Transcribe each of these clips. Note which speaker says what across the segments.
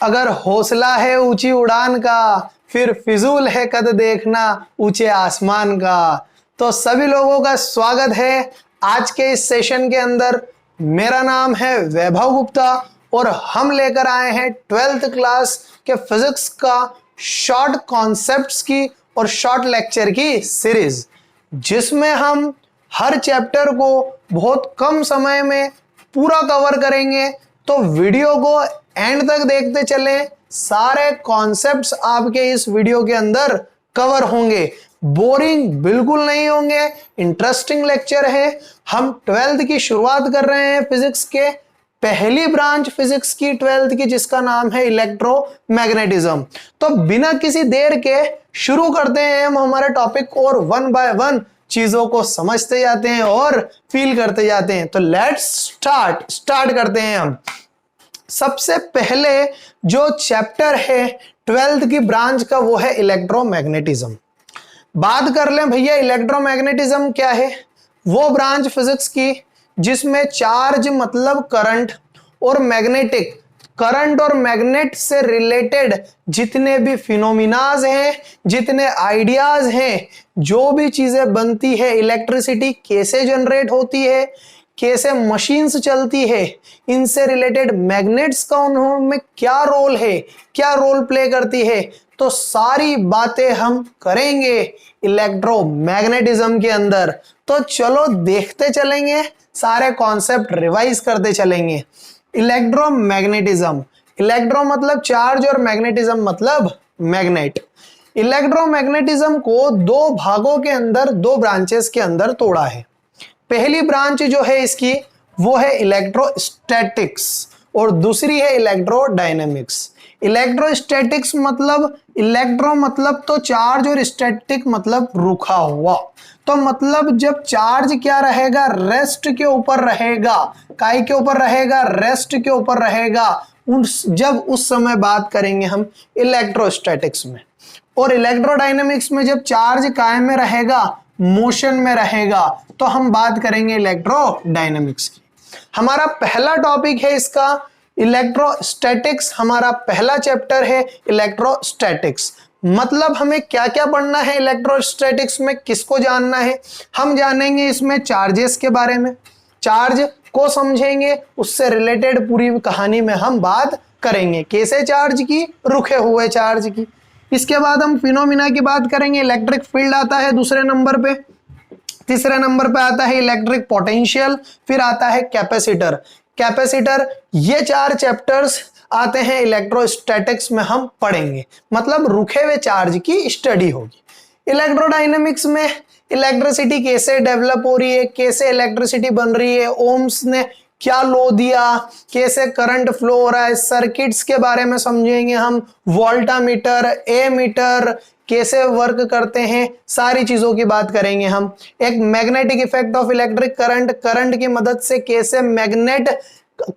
Speaker 1: अगर हौसला है ऊंची उड़ान का, फिर फिजूल है कद देखना ऊंचे आसमान का। तो सभी लोगों का स्वागत है आज के इस सेशन के अंदर। मेरा नाम है वैभव गुप्ता और हम लेकर आए हैं 12th क्लास के फिजिक्स का शॉर्ट कॉन्सेप्ट्स की और शॉर्ट लेक्चर की सीरीज, जिसमें हम हर चैप्टर को बहुत कम समय में पूरा कवर करेंगे। तो वीडियो को एंड तक देखते चलें, सारे कॉन्सेप्ट्स आपके इस वीडियो के अंदर कवर होंगे, बोरिंग बिल्कुल नहीं होंगे, इंटरेस्टिंग लेक्चर है। हम 12th की शुरुआत कर रहे हैं फिजिक्स के पहली ब्रांच फिजिक्स की 12th की, जिसका नाम है इलेक्ट्रोमैग्नेटिज्म। तो बिना किसी देर के शुरू करते हैं हम हमारे टॉपिक और वन बाय वन चीजों को समझते जाते हैं और फील करते जाते हैं। तो लेट्स स्टार्ट करते हैं हम। सबसे पहले जो चैप्टर है 12th की ब्रांच का वो है इलेक्ट्रोमैग्नेटिज्म। बात कर लें भैया इलेक्ट्रोमैग्नेटिज्म क्या है। वो ब्रांच फिजिक्स की जिसमें चार्ज मतलब करंट और मैग्नेटिक, करंट और मैग्नेट से रिलेटेड जितने भी फिनोमिनाज हैं, जितने आइडियाज हैं, जो भी चीजें बनती है, इलेक्ट्रिसिटी कैसे जनरेट होती है, कैसे मशीन्स चलती है, इनसे रिलेटेड मैग्नेट्स का उनमें क्या रोल है, क्या रोल प्ले करती है, तो सारी बातें हम करेंगे इलेक्ट्रोमैग्नेटिज्म के अंदर। तो चलो देखते चलेंगे, सारे कॉन्सेप्ट रिवाइज करते चलेंगे। इलेक्ट्रोमैग्नेटिज्म, इलेक्ट्रो मतलब चार्ज और मैग्नेटिज्म मतलब मैग्नेट। इलेक्ट्रोमैग्नेटिज्म को दो भागों के अंदर, दो ब्रांचेस के अंदर तोड़ा है। पहली ब्रांच जो है इसकी वो है इलेक्ट्रोस्टैटिक्स और दूसरी है इलेक्ट्रोडायनेमिक्स। इलेक्ट्रोस्टैटिक्स मतलब इलेक्ट्रो मतलब तो चार्ज और स्टैटिक मतलब रुका हुआ। तो मतलब जब चार्ज क्या रहेगा, रेस्ट के ऊपर रहेगा, काय के ऊपर रहेगा, रेस्ट के ऊपर रहेगा, जब उस समय बात करेंगे हम इलेक्ट्रोस्टैटिक्स में। और इलेक्ट्रोडायनेमिक्स में जब चार्ज काय में रहेगा, मोशन में रहेगा, तो हम बात करेंगे इलेक्ट्रोडायनेमिक्स की। हमारा पहला टॉपिक है इसका इलेक्ट्रोस्टैटिक्स, हमारा पहला चैप्टर है इलेक्ट्रोस्टैटिक्स। मतलब हमें क्या क्या पढ़ना है इलेक्ट्रोस्टैटिक्स में, किसको जानना है। हम जानेंगे इसमें चार्जेस के बारे में, चार्ज को समझेंगे, उससे रिलेटेड पूरी कहानी में हम बात करेंगे, कैसे चार्ज की, रुके हुए चार्ज की। इसके बाद हम फिनोमिना की बात करेंगे। इलेक्ट्रिक फील्ड आता है दूसरे नंबर पे, तीसरे नंबर पे आता है इलेक्ट्रिक पोटेंशियल, फिर आता है कैपेसिटर। कैपेसिटर, ये चार चैप्टर्स आते हैं इलेक्ट्रोस्टैटिक्स में, हम पढ़ेंगे, मतलब रुके हुए चार्ज की स्टडी होगी। इलेक्ट्रोडायनेमिक्स में इलेक्ट्रिसिटी कैसे डेवलप हो रही है, कैसे इलेक्ट्रिसिटी बन रही है, ओम्स ने क्या लो दिया, कैसे करंट फ्लो हो रहा है, सर्किट्स के बारे में समझेंगे हम, वोल्टामीटर, एमीटर कैसे वर्क करते हैं, सारी चीजों की बात करेंगे हम। एक magnetic effect of electric current, current की मदद से कैसे मैग्नेट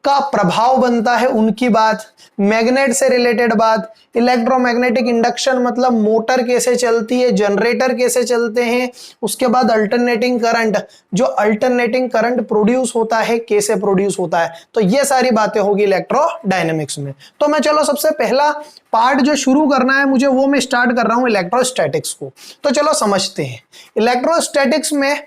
Speaker 1: का प्रभाव बनता है, उनकी बात, मैग्नेट से रिलेटेड बात। इलेक्ट्रोमैग्नेटिक इंडक्शन मतलब मोटर कैसे चलती है, जनरेटर कैसे चलते हैं। उसके बाद अल्टरनेटिंग करंट, जो अल्टरनेटिंग करंट प्रोड्यूस होता है कैसे प्रोड्यूस होता है। तो ये सारी बातें होगी इलेक्ट्रोडायनेमिक्स में। तो मैं चलो सबसे पहला पार्ट जो शुरू करना है मुझे, वो मैं स्टार्ट कर रहा हूं इलेक्ट्रोस्टैटिक्स को। तो चलो समझते हैं। इलेक्ट्रोस्टैटिक्स में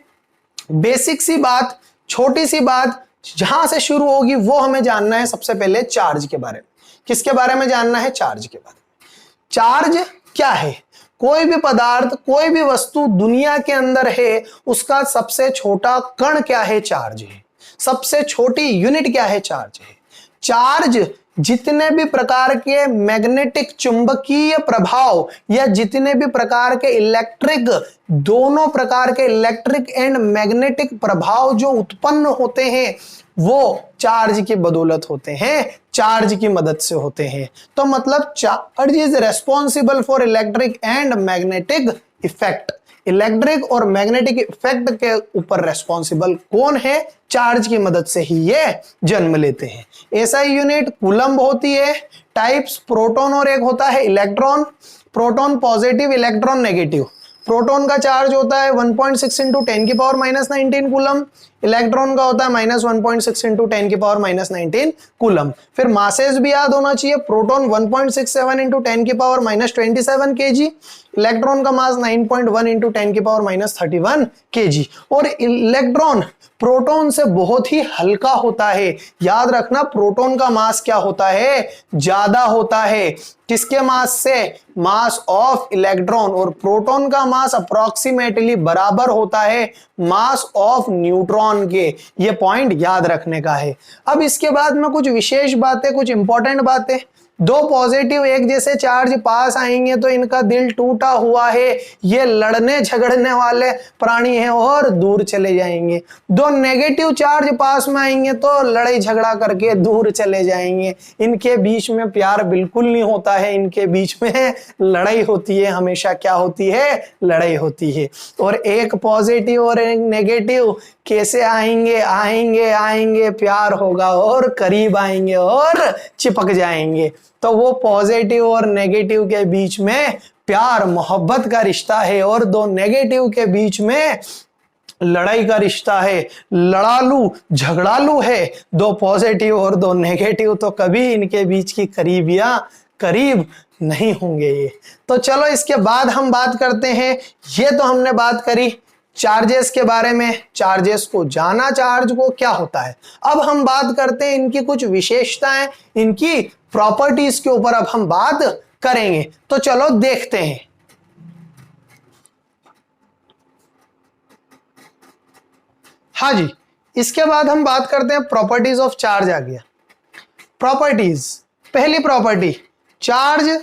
Speaker 1: बेसिक सी बात, छोटी सी बात जहां से शुरू होगी वो हमें जानना है सबसे पहले चार्ज के बारे में। किसके बारे में जानना है? चार्ज के बारे में। चार्ज क्या है? कोई भी पदार्थ, कोई भी वस्तु दुनिया के अंदर है, उसका सबसे छोटा कण क्या है? चार्ज है। सबसे छोटी यूनिट क्या है? चार्ज है। चार्ज जितने भी प्रकार के मैग्नेटिक चुंबकीय प्रभाव या जितने भी प्रकार के इलेक्ट्रिक, दोनों प्रकार के इलेक्ट्रिक एंड मैग्नेटिक प्रभाव जो उत्पन्न होते हैं वो चार्ज की बदौलत होते हैं, चार्ज की मदद से होते हैं। तो मतलब charge is responsible for electric and magnetic effect. Electric और मैग्नेटिक इफेक्ट के ऊपर रेस्पॉन्सिबल कौन है? चार्ज की मदद से ही ये जन्म लेते हैं। एसआई यूनिट कूलम्ब होती है। टाइप्स प्रोटॉन और एक होता है electron. Proton positive, electron negative. Proton का चार्ज होता है 1.6 × 10⁻⁹ कूलम्ब। इलेक्ट्रॉन का होता है -1.6 इंटू 10 की पावर -19 कूलम। फिर मासेस भी याद होना चाहिए, प्रोटॉन 1.67 इंटू 10 की पावर -27 केजी, इलेक्ट्रॉन का मास 9.1 इंटू 10 की पावर -31 केजी। और इलेक्ट्रॉन प्रोटॉन से बहुत ही हल्का होता है। याद रखना, प्रोटॉन का मास क्या होता है, ज्यादा होता है। किसके मास से, मास ऑफ इलेक्ट्रॉन। और प्रोटॉन का मास अप्रोक्सीमेटली बराबर होता है मास ऑफ न्यूट्रॉन के। ये पॉइंट याद रखने का है। अब इसके बाद में कुछ विशेष बातें, कुछ इंपॉर्टेंट बातें। दो पॉजिटिव एक जैसे चार्ज पास आएंगे तो इनका दिल टूटा हुआ है, ये लड़ने झगड़ने वाले प्राणी हैं और दूर चले जाएंगे। दो नेगेटिव चार्ज पास में आएंगे तो लड़ाई झगड़ा करके दूर चले जाएंगे। इनके बीच में प्यार बिल्कुल नहीं होता है, इनके बीच में लड़ाई होती है। हमेशा क्या होती है, लड़ाई होती है। और एक पॉजिटिव और एक नेगेटिव कैसे आएंगे, आएंगे आएंगे प्यार होगा और करीब आएंगे और चिपक जाएंगे। तो वो पॉजिटिव और नेगेटिव के बीच में प्यार मोहब्बत का रिश्ता है, और दो नेगेटिव के बीच में लड़ाई का रिश्ता है, लड़ालू झगड़ालू है। दो पॉजिटिव और दो नेगेटिव, तो कभी इनके बीच की करीबियां करीब नहीं होंगे ये। तो चलो इसके बाद हम बात करते हैं। ये तो हमने बात करी चार्जेस के बारे में, चार्जेस को जाना, चार्ज को क्या होता है। अब हम बात करते हैं इनकी कुछ विशेषताएं, इनकी प्रॉपर्टीज के ऊपर अब हम बात करेंगे। तो चलो देखते हैं। हाँ जी, इसके बाद हम बात करते हैं प्रॉपर्टीज ऑफ चार्ज। आ गया प्रॉपर्टीज। पहली प्रॉपर्टी, चार्ज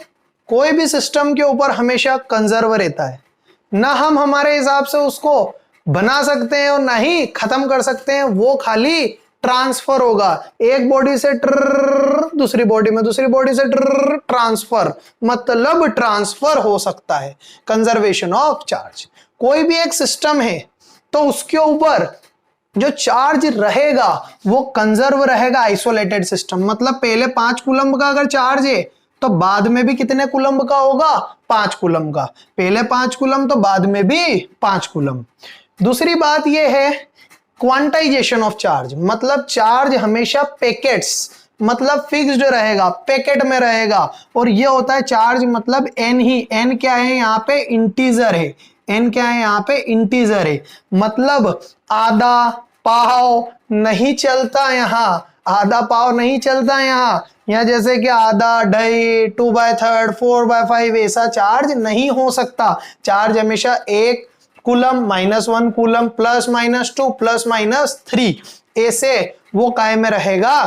Speaker 1: कोई भी सिस्टम के ऊपर हमेशा कंजर्व रहता है। ना हम हमारे हिसाब से उसको बना सकते हैं और ना ही खत्म कर सकते हैं, वो खाली ट्रांसफर होगा। एक बॉडी से दूसरी बॉडी में, दूसरी बॉडी से ट्रांसफर, मतलब ट्रांसफर हो सकता है। Conservation of charge. कोई भी एक सिस्टम है तो उसके ऊपर जो चार्ज रहेगा वो कंजर्व रहेगा। आइसोलेटेड सिस्टम मतलब पहले 5 कूलम्ब का अगर चार्ज है तो बाद में भी कितने कूलम्ब का होगा, 5 कूलम्ब का। पहले 5 कूलम्ब तो बाद में भी 5 कूलम्ब। दूसरी बात यह है क्वांटाइजेशन ऑफ चार्ज, मतलब चार्ज हमेशा पैकेट्स मतलब फिक्स्ड रहेगा, पैकेट में रहेगा। और ये होता है चार्ज मतलब एन ही। एन क्या है, यहाँ पे इंटीजर है। एन क्या है, यहाँ पे इंटीजर है। मतलब आधा पाव नहीं चलता यहाँ, आधा पाव नहीं चलता यहाँ। या जैसे कि आधा, ढाई, 2/3, 4/5 ऐसा चार्ज नहीं हो सकता। चार्ज हमेशा 1 कूलम, -1 कूलम, +-2, +-3 ऐसे वो काय में रहेगा,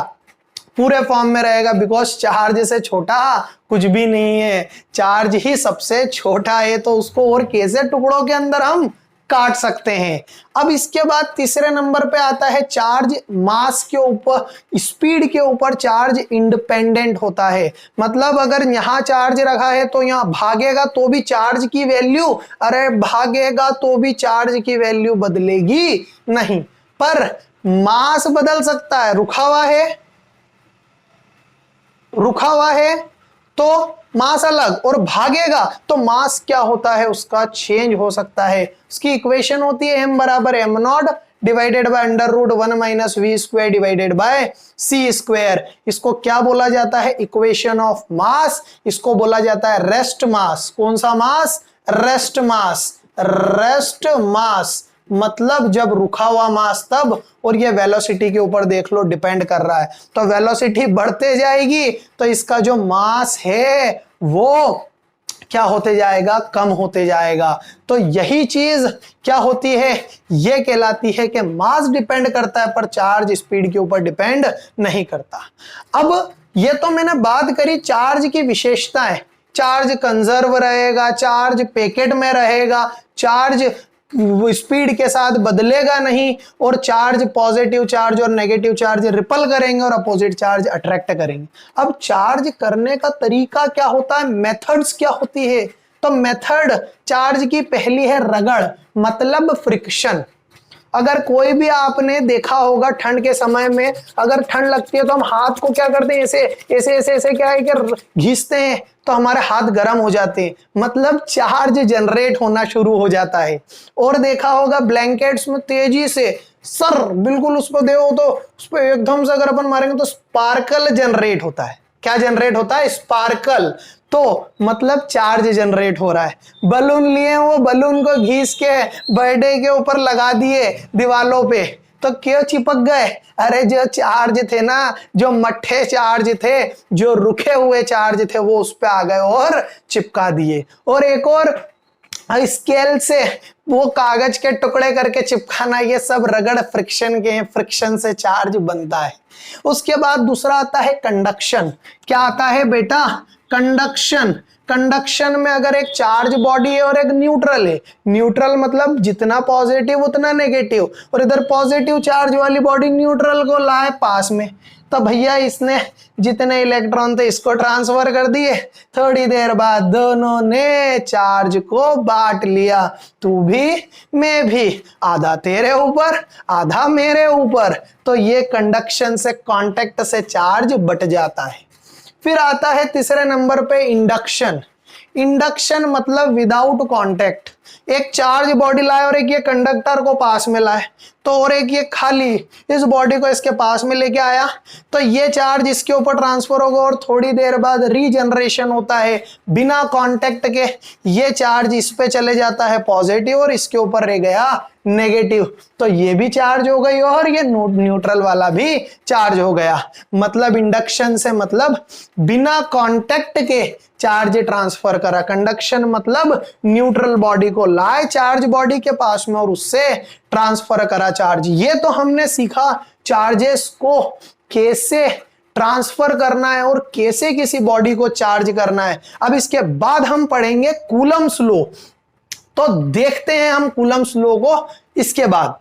Speaker 1: पूरे फॉर्म में रहेगा। बिकॉज चार्ज से छोटा कुछ भी नहीं है, चार्ज ही सबसे छोटा है। तो उसको और कैसे टुकड़ों के अंदर हम काट सकते हैं। अब इसके बाद तीसरे नंबर पे आता है चार्ज मास के ऊपर, स्पीड के ऊपर चार्ज इंडिपेंडेंट होता है। मतलब अगर यहां चार्ज रखा है तो यहां भागेगा तो भी चार्ज की वैल्यू, अरे भागेगा तो भी चार्ज की वैल्यू बदलेगी नहीं। पर मास बदल सकता है। रुका हुआ है तो मास अलग, और भागेगा तो मास क्या होता है, उसका चेंज हो सकता है। उसकी इक्वेशन होती है m बराबर m0 divided by √1 - v square divided by c square. इसको क्या बोला जाता है, इक्वेशन ऑफ मास। इसको बोला जाता है रेस्ट मास। कौन सा मास, रेस्ट मास। रेस्ट मास मतलब जब रुका हुआ मास तब। और ये वेलोसिटी के ऊपर देख लो डिपेंड कर रहा है। तो वेलोसिटी बढ़ते जाएगी तो इसका जो मास है वो क्या होते जाएगा, कम होते जाएगा। तो यही चीज क्या होती है, ये कहलाती है कि मास डिपेंड करता है पर चार्ज स्पीड के ऊपर डिपेंड नहीं करता। अब ये तो मैंने बात करी चार्ज की विशेषताएं। चार्ज कंजर्व रहेगा, चार्ज पैकेट में रहेगा, चार्ज स्पीड के साथ बदलेगा नहीं, और चार्ज पॉजिटिव चार्ज और नेगेटिव चार्ज रिपल करेंगे और अपोजिट चार्ज अट्रैक्ट करेंगे। अब चार्ज करने का तरीका क्या होता है, मेथड्स क्या होती है। तो मेथड चार्ज की पहली है रगड़ मतलब फ्रिक्शन। अगर कोई भी आपने देखा होगा ठंड के समय में अगर ठंड लगती है तो हम हाथ को क्या करते हैं, ऐसे ऐसे ऐसे ऐसे क्या है कि घिसते हैं तो हमारे हाथ गर्म हो जाते हैं, मतलब चार्ज जनरेट होना शुरू हो जाता है। और देखा होगा ब्लैंकेट्स में तेजी से सर बिल्कुल उस पर देखो तो उस पर एकदम से अगर अपन मारेंगे तो स्पार्कल जनरेट होता है। क्या जनरेट होता है? स्पार्कल। तो मतलब चार्ज जनरेट हो रहा है। बलून लिए, वो बलून को घिस के बर्थडे के ऊपर लगा दिए दीवालों पे, तो क्यों चिपक गए? अरे जो चार्ज थे ना, जो मट्ठे चार्ज थे, जो रुके हुए चार्ज थे, वो उस पे आ गए और चिपका दिए। और एक और स्केल से वो कागज के टुकड़े करके चिपकाना, ये सब रगड़ फ्रिक्शन के हैं, फ्रिक्शन से चार्ज बनता है। उसके बाद दूसरा आता है कंडक्शन। क्या आता है बेटा? कंडक्शन। कंडक्शन में अगर एक चार्ज बॉडी है और एक न्यूट्रल है, न्यूट्रल मतलब जितना पॉजिटिव उतना नेगेटिव, और इधर पॉजिटिव चार्ज वाली बॉडी न्यूट्रल को लाए पास में, तो भैया इसने जितने इलेक्ट्रॉन थे इसको ट्रांसफर कर दिए। थोड़ी देर बाद दोनों ने चार्ज को बांट लिया, तू भी मैं भी, आधा तेरे ऊपर आधा मेरे ऊपर। तो ये कंडक्शन से, कांटेक्ट से चार्ज बट जाता है। फिर आता है तीसरे नंबर पे इंडक्शन। इंडक्शन मतलब विदाउट कांटेक्ट। एक चार्ज बॉडी लाए और एक ये कंडक्टर को पास में लाए, तो और एक ये खाली इस बॉडी को इसके पास में लेके आया, तो ये चार्ज इसके ऊपर ट्रांसफर होगा और थोड़ी देर बाद रीजनरेशन होता है बिना कांटेक्ट के। ये चार्ज इस पे चले जाता है पॉजिटिव और इसके ऊपर रह गया नेगेटिव, तो ये भी चार्ज हो गई और ये न्यूट्रल वाला भी चार्ज हो गया। मतलब इंडक्शन से मतलब बिना कांटेक्ट के चार्ज ट्रांसफर करा। कंडक्शन मतलब न्यूट्रल बॉडी को लाए चार्ज बॉडी के पास में और उससे ट्रांसफर करा चार्ज। ये तो हमने सीखा चार्जेस को कैसे ट्रांसफर करना है और कैसे किसी बॉडी को चार्ज करना है। अब इसके बाद हम पढ़ेंगे कूलम्स लॉ। तो देखते हैं हम कूलम्स लॉ को इसके बाद।